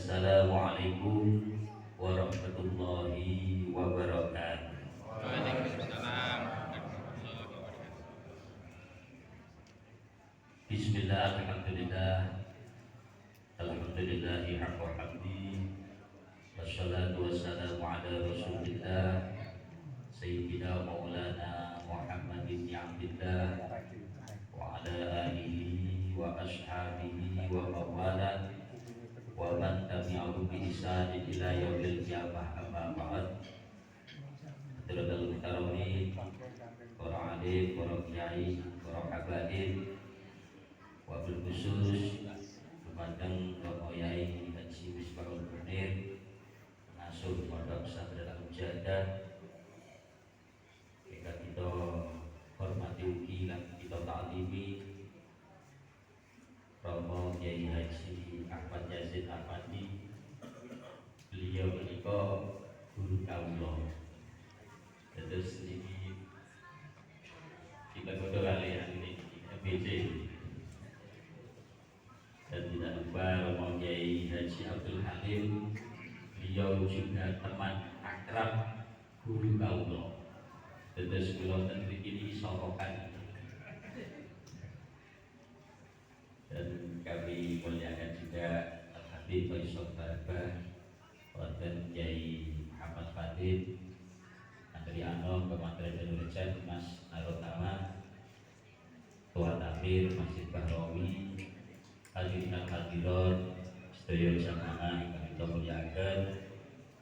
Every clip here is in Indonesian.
Assalamualaikum warahmatullahi wabarakatuh. Waalaikumsalam warahmatullahi wabarakatuh. Bismillah, alhamdulillah, alhamdulillahi haqqa hamdi, wassalatu wassalamu ala rasulillah Sayyidina maulana Muhammad ibn Abdillah wa ala alihi wa ashabihi wa mawala wa man tabi'ahu bi ihsan ila yaumil qiyamah, amma ba'd. Hadirin muhtaromin, para alim, para kiai, para habaib, wabil khusus Lumajang Bapak Yai Haji Misbahul Munir, pengasuh Pondok Pesantren Al-Mujahadah, kita hormati ugi lan kita ta'limi Romo Kiai Haji Ahmad Yazid Ahmadi. Beliau menika guru kawula. Terus ini kita kudu kalian ini MBC. Dan tidak lupa Romo Kiai Haji Abdul Halim, beliau juga teman akrab guru kawula. Terus kula ten mriki sorokan. Dan kami muliakan juga Al-Habib Faisal Barbah, Wonten Kiai Ahmad Fadil, Andriano Kementerian Pendidikan, Mas Narotama, Tua Tamir Masjid Bahrawi, hadirin hadirat sedaya jamaah yang kami muliakan,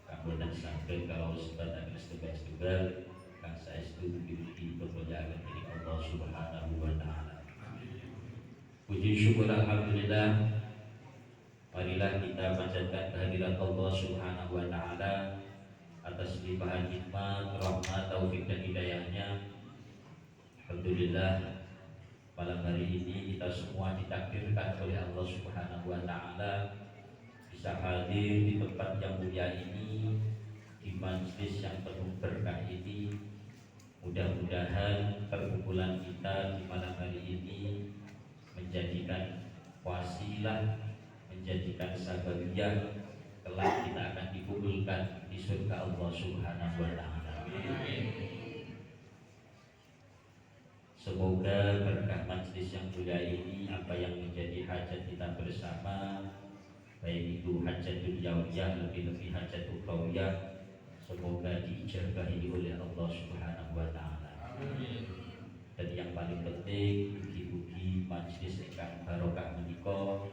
kamunan sampai kalau sebatas tugas-tugas kang saestu mugi-mugi bermuliakan dari Allah Subhanahu wa taala. Puji syukur alhamdulillah, marilah kita panjatkan kehadirat Allah Subhanahu wa taala atas limpahan hikmat, rahmat, taufik dan hidayahnya. Alhamdulillah, malam hari ini kita semua ditakdirkan oleh Allah Subhanahu wa taala bisa hadir di tempat yang mulia ini, di majelis yang penuh berkah ini. Mudah-mudahan perkumpulan kita di malam hari ini menjadikan wasilah, menjadikan sababiyah kelak kita akan dikumpulkan di surga Allah Subhanahu wa taala. Semoga berkah majelis yang mulia ini, apa yang menjadi hajat kita bersama, baik itu hajat dunyawiyah, lebih-lebih hajat ukhrawiyah, semoga diijabahi oleh Allah Subhanahu wa taala. Dan yang paling penting, mugi-mugi majelis ingkang barokah menika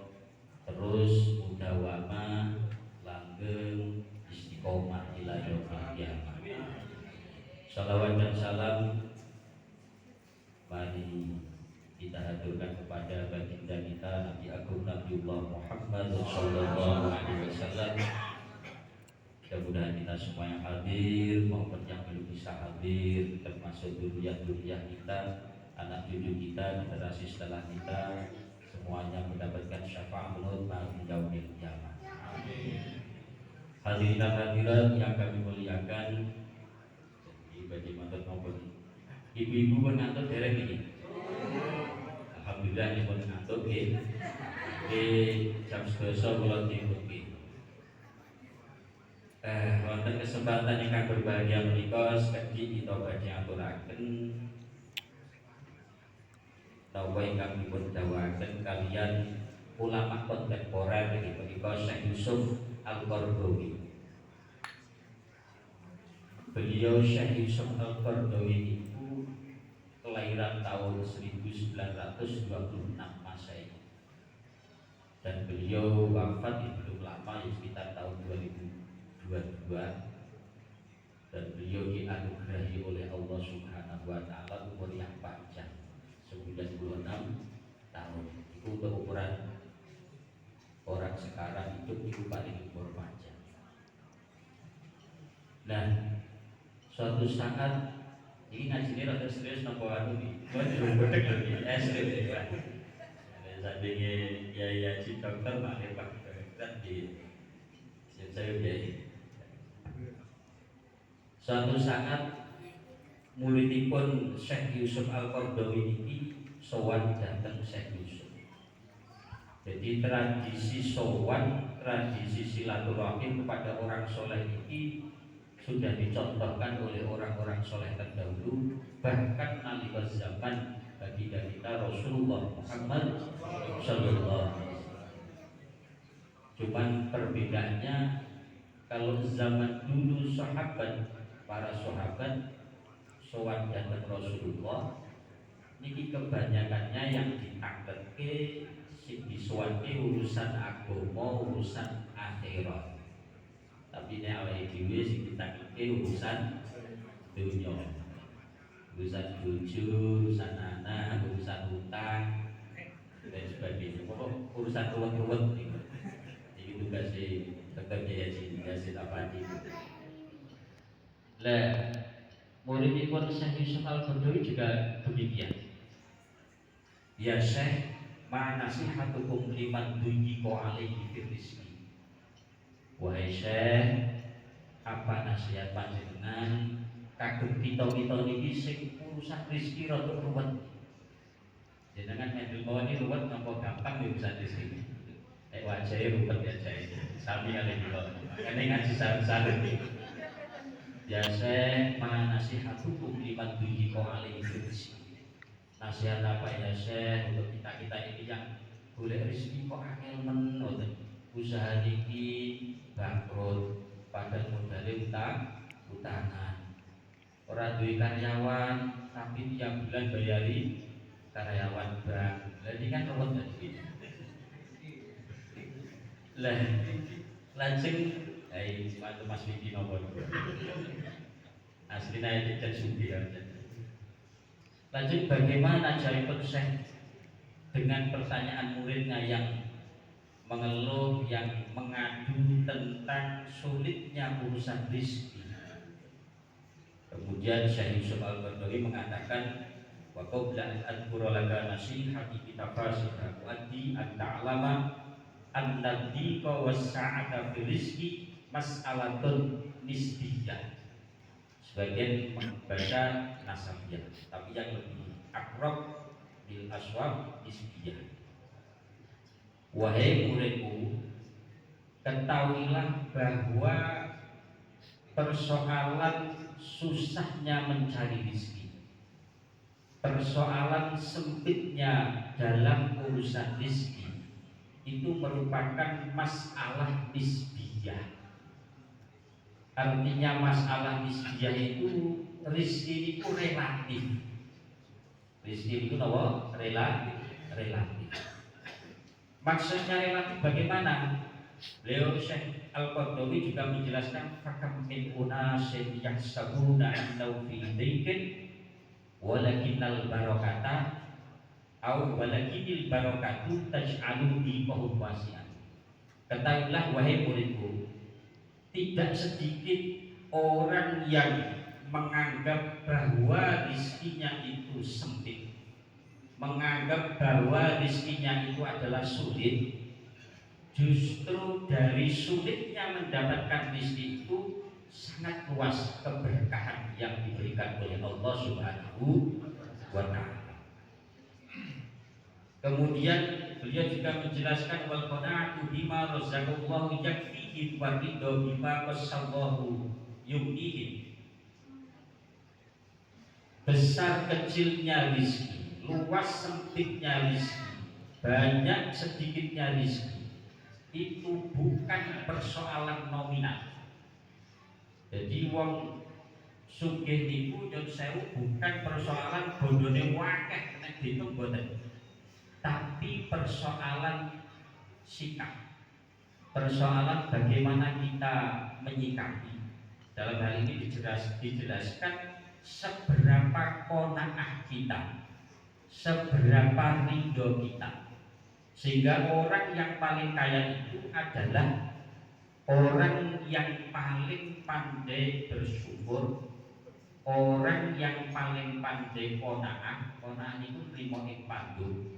terus mudawamah langgeng istiqomah ila yaumil qiyamah. Salawat dan salam mari kita haturkan kepada baginda kita Nabi Agung Nabiullah Muhammad sallallahu alaihi wasallam. Mudah-mudahan kita semua yang hadir maupun yang belum bisa hadir, termasuk duliyah-duliyah kita, anak cucu kita, generasi setelah kita, semuanya mendapatkan syafa'atul maut yaumil qiyamah. Hadirin dan hadirat yang kami muliakan, jadi bagi mantan maupun ibu-ibu pun ngantuk derek ini. Alhamdulillah ini pun ngantuk ya. Di jam 11 bulan timur. Wonten kesempatan yang berbahagia menika sekali kita badhe aturaken napa ingkang dipun dawuhaken kalian ulama kontemporer menika Syekh Yusuf Al-Qaradawi. Beliau Syekh Yusuf Al-Qaradawi itu kelahiran tahun 1926 Masehi dan beliau wafat belum lama, ya sekitar tahun 2022, dan beliau dianugerahi oleh Allah Subhanahu wa taala umur yang panjang 96 tahun. Itu untuk ukuran orang sekarang hidup itu paling umur panjang. Nah, suatu saat ini ngaji ini rada serius nopo anu nih, gua dirumpetek lagi ekstrim ya. Sampingnya ya dokter mahir pak dokter di saya biaya. Suatu saat muridipun Syekh Yusuf Al-Qaradawi ini sowan datang Syekh Yusuf. Jadi tradisi sowan, tradisi silaturahim kepada orang soleh ini sudah dicontohkan oleh orang-orang soleh terdahulu, bahkan nalika zaman baginda kita Rasulullah Muhammad Sallallahu Alaihi Wasallam. Cuman perbedaannya, kalau zaman dulu para sahabat sowan datang Rasulullah, niki kebanyakannya yang ditangketke sing disuwati urusan agama, urusan akhirat. Tapi nek awake dhewe sing ditangketke urusan dunya. Urusan bojo, urusan anak, urusan utang dan sebagainya. Pokok urusan ruwet-ruwet niku. Iki tugasé Dr. Jayadi Yasin Afandi. Lah, muridipun Syekh Yusuf Al-Qaradawi juga demikian. Ya Syekh, ma nasihatukum liman dunyiko alaihi fir rizki. Wahai Syekh, apa nasihat panjenengan kagem kita-kita niki sing urusan rezeki rada ruwet. Jenengan mendel mawon iki ruwet napa gampang ya urusan rezeki. Nek wajahe ruwet ya jae. Sami kali kula. Kene ngaji sareng-sareng iki. Ya Syekh, ma nasihatukum liman dunyiko alaihi fir rizki. Nasihat apa ya Syekh untuk kita-kita ini yang golek rezeki kok angel men ngoten. Usaha niki bangkrut, padahal modalnya utangan. Ora duwe karyawan, tapi tiap bulan bayari karyawan bank. Lah ini kan ruwet dadi. Lah lajeng Mas Wiki napa? Asline iki sugih ya. Lanjut, bagaimana jaripun Syekh dengan pertanyaan muridnya yang mengeluh, yang mengadu tentang sulitnya urusan rezeki. Kemudian Syekh Yusuf Al-Qaradawi mengatakan, wa qabla an adhkura laka nasihati kitafasika wa addi an ta'lama anna dhiqa was-sa'ata fi rizqi mas'alatun nisbiyah. Sebagian membaca nasabiyah, tapi yang lebih akrab bil aswab nisbiyah. Wahai muridku, ketahuilah bahwa persoalan susahnya mencari rezeki, persoalan sempitnya dalam urusan rezeki itu merupakan masalah nisbiyah. Artinya masalah nisbiyah itu rezeki itu relatif. Rezeki itu apa? Relatif. Maksudnya relatif bagaimana? Beliau Syekh Al-Qaradawi juga menjelaskan fakam min unasin yahsabuna annahu fi dhaikin walakinnal barakata au walakinnil barakatu taj'alu bi fahum wasi'an. Ketahuilah wahai muridku, tidak sedikit orang yang menganggap bahwa rizkinya itu sempit, menganggap bahwa rizkinya itu adalah sulit. Justru dari sulitnya mendapatkan rizki itu sangat luas keberkahan yang diberikan oleh Allah Subhanahu wa Ta'ala. Kemudian beliau juga menjelaskan wal qanaatu bima razaqallahu yakfihi wa ridha bima qasallahu yu'ihim. Besar kecilnya rizki, luas sempitnya rizki, banyak sedikitnya rizki, itu bukan persoalan nominal. Jadi wong sugih niku nyun sewu bukan persoalan bondone wakeh nek diitung boten. Tapi persoalan sikap, persoalan bagaimana kita menyikapi. Dalam hal ini dijelaskan seberapa qanaah kita, seberapa ridho kita, sehingga orang yang paling kaya itu adalah orang yang paling pandai bersyukur, orang yang paling pandai qanaah. Qanaah itu terima ing pandhu.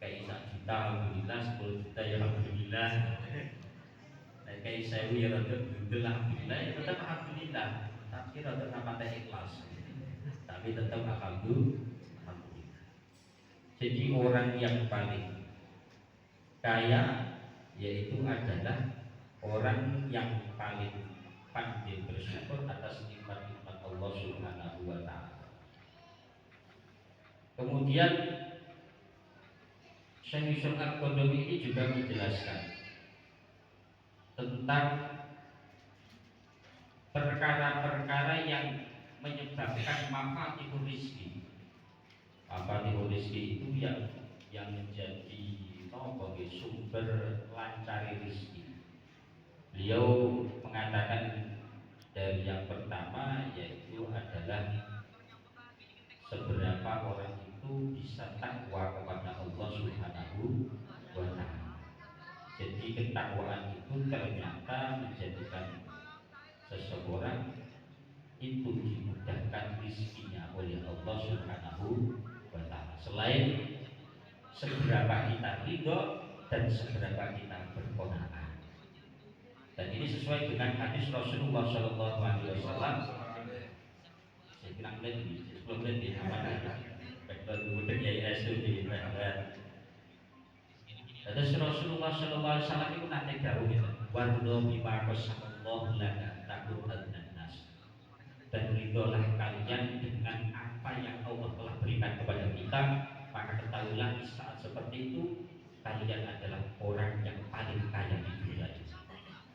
Kayak 1 juta alhamdulillah, 10 juta ya alhamdulillah. Nah, kayak 1000 ya rada bundel alhamdulillah, ya tetap alhamdulillah. Tapi rada namanya ikhlas. Tapi tetap alhamdulillah. Jadi orang yang paling kaya yaitu adalah orang yang paling pandai bersyukur atas nikmat-nikmat Allah Subhanahu wa taala. Kemudian Syekh Yusuf Al-Qaradawi ini juga menjelaskan tentang perkara-perkara yang menyebabkan mafatihul rizki. Mafatihul rizki itu yang menjadi sumber lancar rizki. Beliau mengatakan dari yang pertama yaitu adalah seberapa orang itu bisa takwa kepada Allah Subhanahu wa taala. Jadi ketakwaan itu ternyata menjadikan seseorang itu dimudahkan rizkinya oleh Allah Subhanahu wa taala. Selain seberapa kita ridho dan seberapa kita berqanaah. Dan ini sesuai dengan hadis Rasulullah Shallallahu Alaihi Wasallam. Saya bilang tadi, sebelum tadi apa? Faktor kemudian YS itu di mana? Terus Rasulullah Shallallahu Alaihi Wasallam itu nanti jauh gitu. Wardo bima qasamallahu laka takut nas. Dan ridholah kalian dengan apa yang Allah telah berikan kepada kita, maka ketahuilah di saat seperti itu kalian adalah orang yang paling kaya di dunia ini.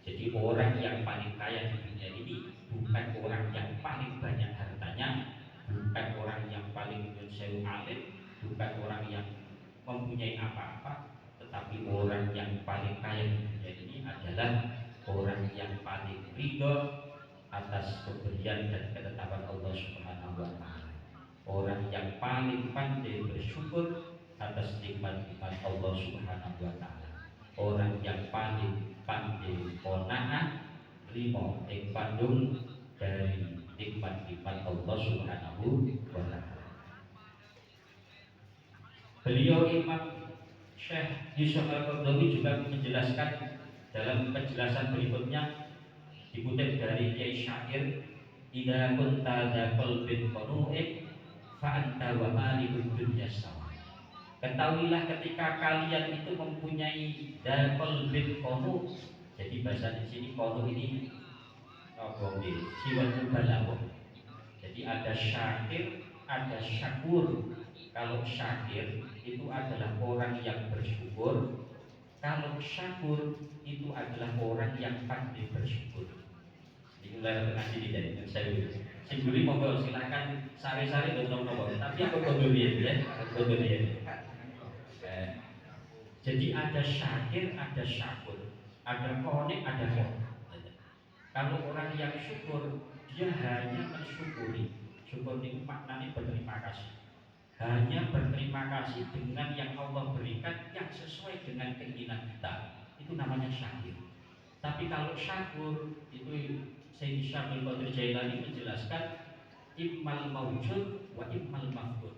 Jadi orang yang paling kaya di dunia ini bukan orang yang paling banyak hartanya, bukan orang yang paling sewu alim, bukan orang yang mempunyai apa-apa, tetapi orang yang paling kaya di dunia ini adalah orang yang paling ridho atas pemberian dan ketetapan Allah Subhanahu wa taala. Orang yang paling pandai bersyukur atas nikmat-nikmat Allah Subhanahu wa taala. Orang yang paling pandai qanaah rimo ing pandung dari nikmat-nikmat Allah Subhanahu wa taala. Beliau Imam Syekh Yusuf Al-Qaradawi juga menjelaskan dalam penjelasan berikutnya dikutip dari Kiai Syair, "Idza kunta dza qalbin qanu'in fa anta wa malikud dunya sawa." Ketahuilah ketika kalian itu mempunyai dza qalbin qanu'. Jadi bahasa di sini qanu' ini apa nggih? Siwal mubalawah. Jadi ada syakir, ada syakur. Kalau syakir itu adalah orang yang bersyukur, kalau syakur itu adalah orang yang pandai bersyukur. Ini mulai ngaji di dari saya dulu. Singguli monggo silakan sari-sari nopo-nopo. Tapi aku kodurian ya, kodurian. Jadi ada syakir, ada syakur, ada konek, ada konek. Kalau orang yang syukur, dia hanya mensyukuri. Syukur itu maknanya berterima kasih. Hanya berterima kasih dengan yang Allah berikan yang sesuai dengan keinginan kita. Itu namanya syakir. Tapi kalau syakur itu Sayyid Syabul Qadir Jailani menjelaskan immal mawjud wa immal mafqud.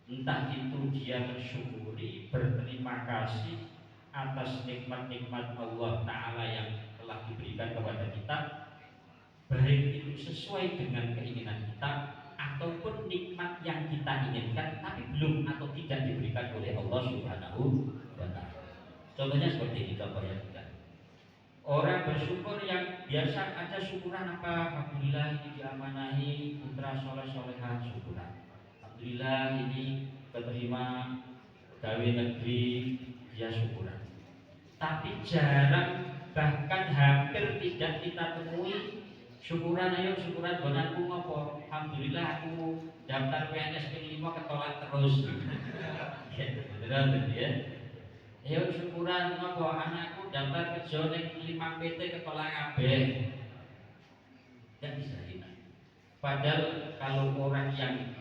Entah itu dia bersyukuri, berterima kasih atas nikmat-nikmat Allah Ta'ala yang telah diberikan kepada kita, baik itu sesuai dengan keinginan kita ataupun nikmat yang kita inginkan tapi belum atau tidak diberikan oleh Allah Subhanahu wa taala. Contohnya seperti ini, contoh yang kita. Orang bersyukur yang biasa ada syukuran apa? Alhamdulillah ini diamanahi putra soleh-soleha, syukuran. Alhamdulillah ini keterima pegawai negeri, dia syukuran. Tapi jarang, bahkan hampir tidak kita temui syukuran. Ayo syukuran bonanku ngopo? Alhamdulillah aku daftar PNS P5 ketolak terus. Ya, beneran ya. Ayo syukuran ngopo? Anakku daftar kerja ning 5 PT ketolak kabeh. Tidak bisa kita. Padahal kalau orang yang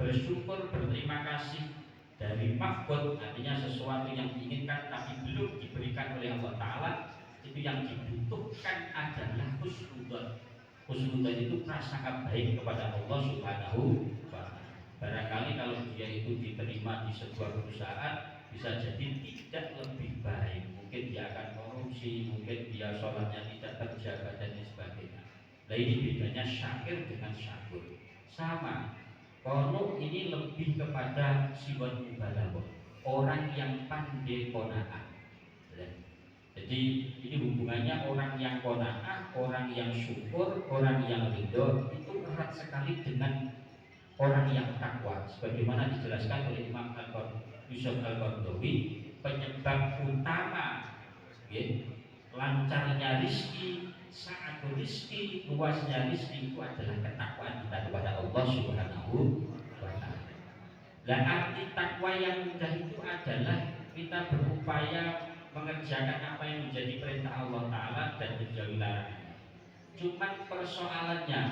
bersyukur, berterima kasih dari mafqud, artinya sesuatu yang diinginkan tapi belum diberikan oleh Allah Ta'ala, itu yang dibutuhkan adalah husnudzon. Husnudzon itu prasangka baik kepada Allah Subhanahu wa taala. Barangkali kalau dia itu diterima di sebuah perusahaan, bisa jadi tidak lebih baik. Mungkin dia akan korupsi, mungkin dia sholatnya tidak terjaga dan sebagainya. Nah ini bedanya syakir dengan syakur. Sama, qanu ini lebih kepada sifat mubalawah. orang yang pandai qanaah. Jadi ini hubungannya orang yang qanaah, orang yang syukur, orang yang ridho itu erat sekali dengan orang yang takwa. Sebagaimana dijelaskan oleh Imam Yusuf Al-Qaradawi, penyebab utama ya, lancarnya rizki, sa'atul rizki, luasnya rizki itu adalah ketakwaan kita kepada Allah Subhanahu wa ta'ala. Dan arti takwa yang mudah itu adalah kita berupaya mengerjakan apa yang menjadi perintah Allah Ta'ala dan menjauhi larangan. Cuman persoalannya,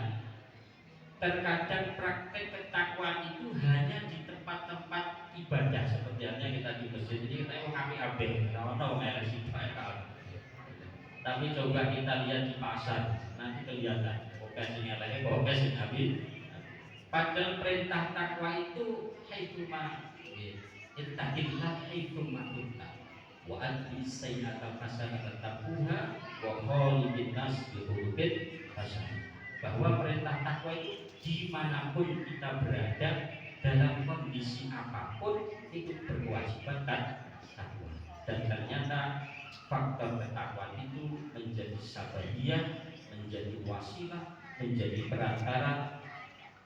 terkadang praktek ketakwaan itu hanya di tempat-tempat ibadah seperti halnya kita di masjid. Jadi kita mau api-api, tahu-tahu LSI tapi coba kita lihat di pasar, nanti kelihatan oke sing eleke, oke sing api. Padahal perintah takwa itu haitsuma ittaqillah haitsuma kunta wa anti sayyi'atal hasanata taquha wa khalidin nas bi khuluqin hasan. Bahwa perintah takwa itu dimanapun kita berada, dalam kondisi apapun itu berkewajiban takwa. Dan ternyata faktor ketakwaan itu menjadi sababiyah, menjadi wasilah, menjadi perantara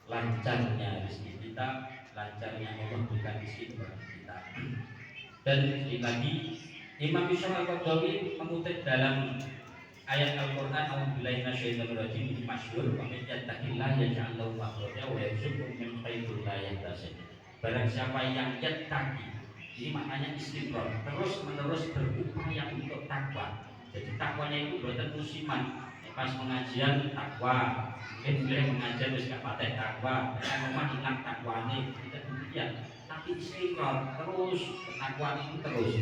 lancarnya rezeki kita, lancarnya Allah berikan rezeki kepada kita. Dan sekali lagi Imam Yusuf Al-Qaradawi mengutip dalam ayat Al-Quran, a'udzubillahi minasyaitonir rajim, ini masyhur, wa may yattaqillah yaj'al lahu makhraja wa yarzuqhu min haitsu la yahtasib. Barang siapa yang yattaqi, ini maknanya istiqomah, terus menerus berupaya untuk takwa. Jadi takwanya itu bukan musiman. Pas pengajian takwa, boleh mengajar wis gak pateh takwa, memang hilang takwanya tidak demikian. Tapi istiqomah terus, ketakwaan itu terus.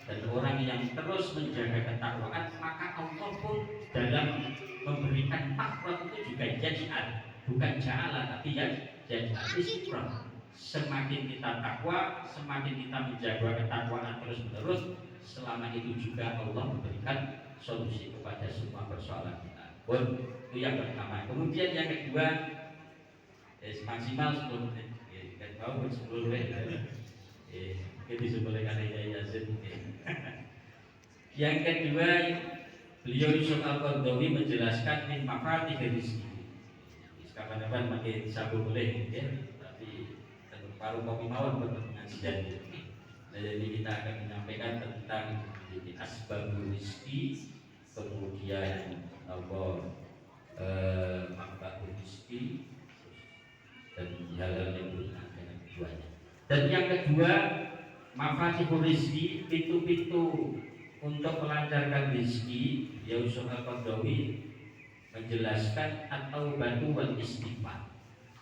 Dan orang yang terus menjaga ketakwaan, maka Allah pun dalam memberikan takwa itu juga jadian, bukan ja'ala tapi jadian istiqomah. Semakin kita takwa, semakin kita menjaga ketakwaan terus-menerus, selama itu juga Allah memberikan solusi kepada semua persoalan kita. Itu yang pertama. Kemudian yang kedua, maksimal 10 menit. Kan tahu 10 menit. Kita sebolehkan Yai Yazid. Yang kedua, beliau Yusuf Al-Qaradawi menjelaskan min mafatih rizki. Kapan-kapan makin sabu boleh, ya. Tapi paruh kopi mawar pengajian. Jadi kita akan menyampaikan tentang asbabul rizki, kemudian manfaat rizki dan hal-hal yang berhubungan dengan keduanya. Dan yang kedua, mafatihul rizki, pintu-pintu untuk melancarkan rizki. Yusuf Al-Qaradawi menjelaskan at-taubatu wal istighfar.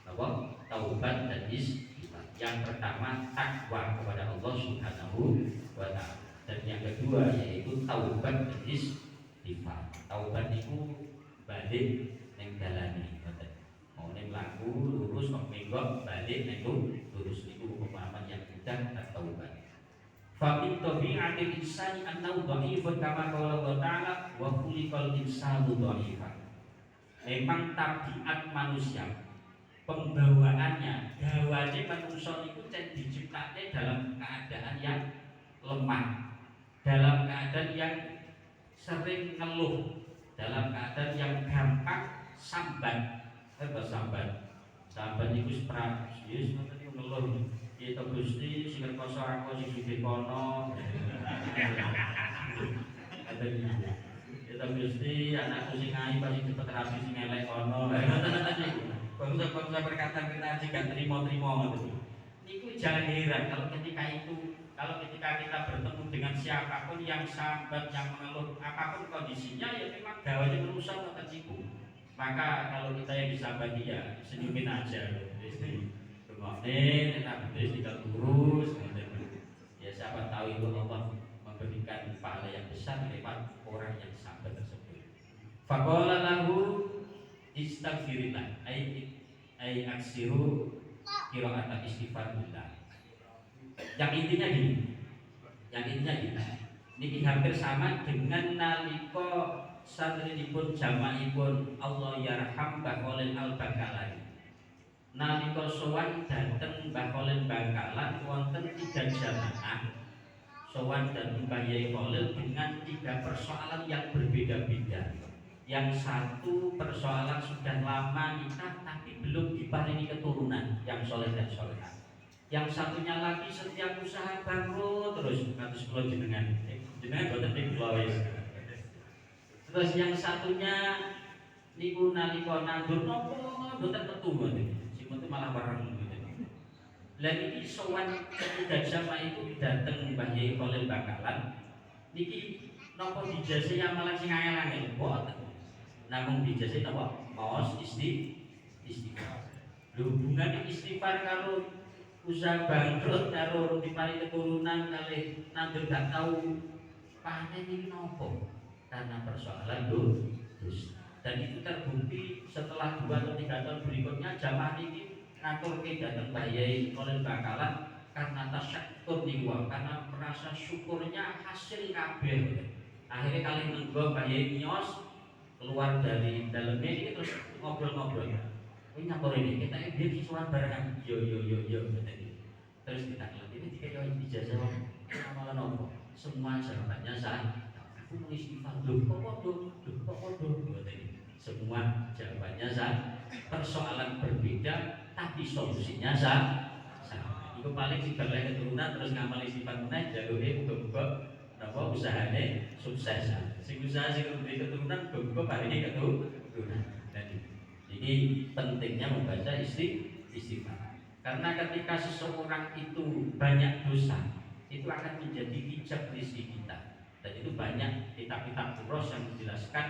Bahwa taubat dan istighfar. Yang pertama takwa kepada Allah Subhanahu wa ta'ala. Dan yang kedua yaitu taubat dan istighfar. Taubat itu balik ning dalane. Mau ning laku lurus kok menggok balik ning lurus, itu pemahaman yang mudah at-taubat. Fa min tabi'atil insani annahu dha'ifun kama qala Allah ta'ala wa khuliqal insanu dha'ifan. Memang tabiat manusia, pembawaannya, gawane manusia itu diciptakan dalam keadaan yang lemah, dalam keadaan yang sering ngeluh, dalam keadaan yang gampang sambat. Sambat itu seperti Yesus nanti ngeluh. Kita Gusti sing kersa aku sing sugih kono. Ada gitu. Kita Gusti anakku sing ayu pasti cepet rapi sing elek kono. Bangsa-bangsa perkataan kita juga terima-terima ngoten. Niku jangan heran kalau ketika kita bertemu dengan siapapun yang sambat, yang mengeluh, apapun kondisinya, ya memang gawanya merusak atau tercipu. Maka kalau kita yang disambati ya senyumin aja. Kita beres tidak lurus. Ya siapa tahu itu Allah memberikan pahala yang besar lewat orang yang sabar tersebut. Faqala lahu istaghfirillah ay aksiru qira'at istighfar billah. Yang intinya gini. Niki hampir sama dengan nalika satrinipun jamaipun Allah yarham Baholil al-Bakalani. nalika sowan dhateng Mbah Khalil Bangkalan wonten 3 jamaah sowan dan Mbah Yai Khalil dengan 3 persoalan yang berbeda-beda. Yang satu persoalan sudah lama nikah tapi belum diparingi keturunan yang soleh dan solehah. Yang satunya lagi setiap usaha bangkrut terus kados kula jenengan. Jenengan boten kula wis. Terus yang satunya niku nalika nandur napa boten metu ngoten. Sing metu malah bareng gitu. Lah niki sowan ketiga jamaah itu dateng Mbah Yai Khalil Bangkalan. Niki napa dijase amalan sing angel-angel boten. Namung dijase napa? Maos istighfar. Lho hubungane istighfar karo usaha bangkrut karo diparingi keturunan kalih nandur gak tau panen iki napa? Karena persoalan dosa. Dan itu terbukti setelah 2 atau 3 tahun berikutnya jamaah ini ngaturke dateng Mbah Yai Khalil Bangkalan karena tasyakur niku karena merasa syukurnya hasil kabeh. Akhirnya kali nenggo Mbah Yai nyos keluar dari dalamnya ini terus ngobrol-ngobrol. Ini nyapor ini kita dia suara barengan yo terus kita lihat ini jika ijazah malah nopo semua jawabannya sah. Aku mau istighfar kok podo semua jawabannya sah. Persoalan berbeda tapi solusinya sama. Itu paling sih kalau keturunan terus ngamal istighfar meneh jalure muga-muga napa usahane sukses. Sing usaha sing memberi keturunan muga paringi keturunan. Jadi pentingnya membaca istighfar. Karena ketika seseorang itu banyak dosa, itu akan menjadi hijab rizki kita. Dan itu banyak kitab-kitab kuros yang menjelaskan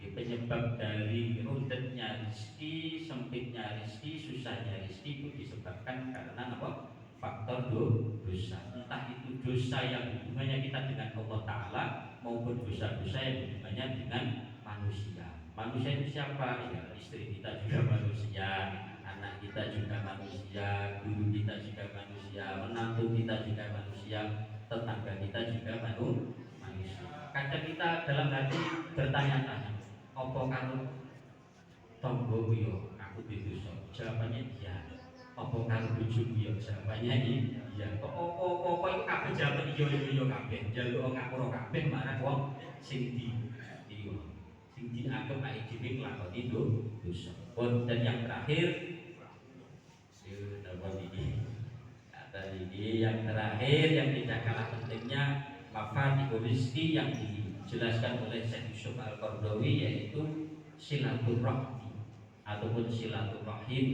penyebab dari rundetnya rizki, sempitnya rizki, susahnya rizki itu disebabkan karena apa? Faktor dosa. Entah itu dosa yang hubungannya kita dengan Allah Ta'ala maupun dosa-dosa yang hubungannya dengan manusia. Manusia itu siapa? Ya istri kita juga manusia, anak kita juga manusia, guru kita juga manusia, menantu kita juga manusia, tetangga kita juga manusia. Kadang kita dalam hati bertanya-tanya, apa karo tonggo yo aku dosa? Jawabannya iya. Apa karo bojoku yo? Jawabannya iya. Kok apa itu kabeh jawaban iya kabeh. Njaluk ngapura kabeh marang wong sing dianggap baik dhewe nglakoni dosa. Dan yang terakhir yang terakhir yang tidak kalah pentingnya mafatihul rizki yang dijelaskan oleh Syekh Yusuf Al-Qardawi yaitu silaturahmi ataupun silaturahim.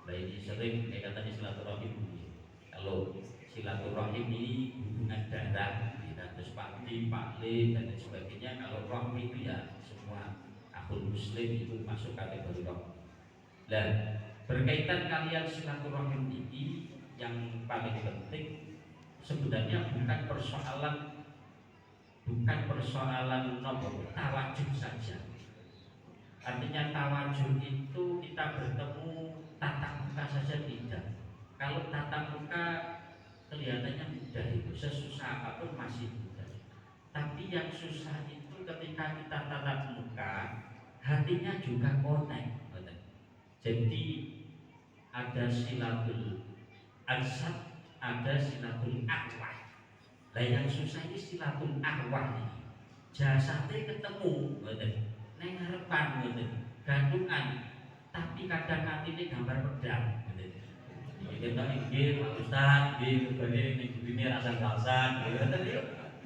Nah ini sering katanya silaturahim. Kalau silaturahim ini hubungan darah, terus pakti, pakli dan lain sebagainya. Kalau rahmi itu ya semua akun muslim itu masuk kategori rahmi. Dan berkaitan kalian silaturahim ini yang paling penting sebenarnya bukan persoalan nomor tawajuh saja. Artinya tawajuh itu kita bertemu tatap muka saja tidak. Kalau tatap muka kelihatannya mudah itu, sesusah apapun masih mudah. Tapi yang susah itu ketika kita tatap muka, hatinya juga connect. Jadi ada silatul arsad, ada silatul arwah. Lah yang susah ini silatul arwah ini. Jasate ketemu, neng harapan, gantungan. Tapi kadang hati ini gambar pedang. Kita inggih Pak Ustaz, nggih berbagai ini rasa-rasa,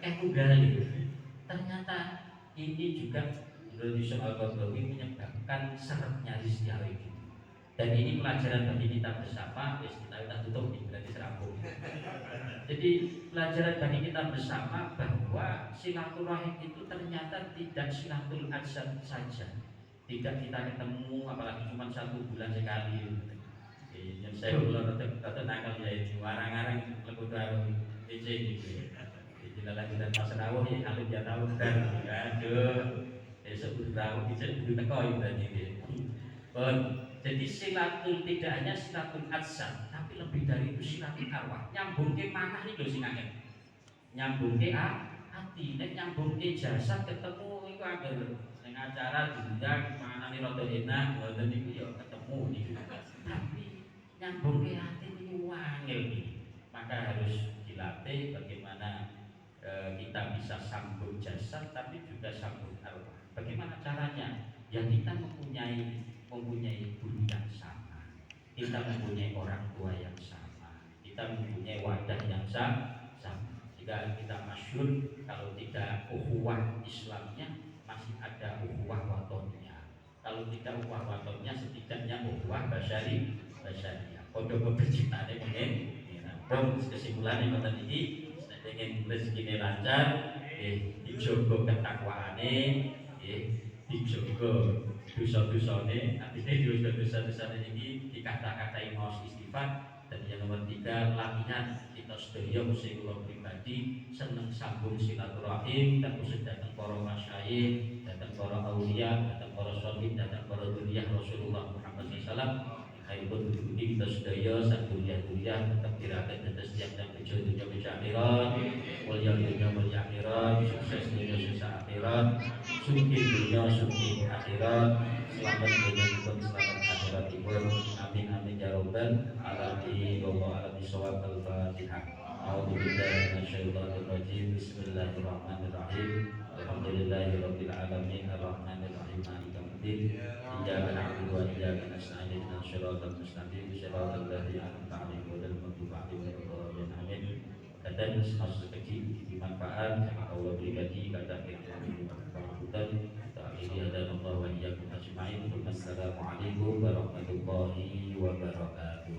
tunggal itu. Ternyata ini juga menurut soal Qardawi menyebabkan seretnya rizki awake. Dan ini pelajaran bagi kita bersama, kita tutup nih berarti serabung. Jadi pelajaran bagi kita bersama bahwa silaturahim itu ternyata tidak silatul adsad saja. Tidak kita ketemu apalagi cuma 1 bulan sekali. Yang saya ulang tetap nakal ya ini warang-warang lebih baru DJ gitu. Jadi lanjutan pas rawuh ya kalau dia tahu dan aduh esok rawuh bisa dulu tekoi berarti dia. Jadi silatul tidak hanya silatul adsad, tapi lebih dari itu silatul arwah. Nyambung ke mana nih loh sinangnya? Nyambung ke hati, dan nyambung ke jasad ketemu itu agar dengan acara juga mana nih rodo enak, dan itu ya ketemu nih. Tapi nyambung ke hati ini wangil ini. Maka harus dilatih bagaimana kita bisa sambung jasad tapi juga sambung arwah. Bagaimana caranya? Ya kita mempunyai guru yang sama, kita mempunyai orang tua yang sama, kita mempunyai wadah yang sama. Jika kita masyhur, kalau tidak ukhuwah Islamnya masih ada ukhuwah watonnya. Kalau tidak ukhuwah watonnya setidaknya ukhuwah basyariyah. Kodok penciptaannya mungkin. Nah, kesimpulannya ngoten iki, ingin rezekine lancar, dijogo ketakwaane, dijogo dosa-dosane, artinya dosa-dosane iki dikata-katai maos istighfar. Dan yang nomor 3, latihan kita sedaya mesti kula pribadi seneng sambung silaturahim dan khusus datang para masyayikh, datang para aulia, datang para sholih, datang para dzurriyyah Rasulullah Muhammad SAW. Khairul wujudi kita sedaya sak kuliah-kuliah tetap dirakat atas tiap dan tujuan dunia akhirat, mulia dunia mulia akhirat, sukses dunia sukses akhirat, sugih dunia sugih akhirat, selamat dunia pun selamat akhirat pun. Amin amin ya rabbal alamin. Wallahu a'lam bishawab. Al-Fatihah. A'udzu billahi minasyaitonir rajim. Bismillahirrahmanirrahim. Alhamdulillahirabbil alamin arrahmanir rahim maliki yaumiddin. Iyyaka na'budu wa iyyaka nasta'in ihdinas siratal mustaqim siratal ladzina an'amta 'alaihim ghairil maghdubi 'alaihim waladdallin. Amin. Dan semasa kecil dimanfaat sama Allah pribadi kata kita bermanfaat. Akhirnya dan Allah wa iyyakum ajma'in. Wassalamualaikum warahmatullahi wabarakatuh.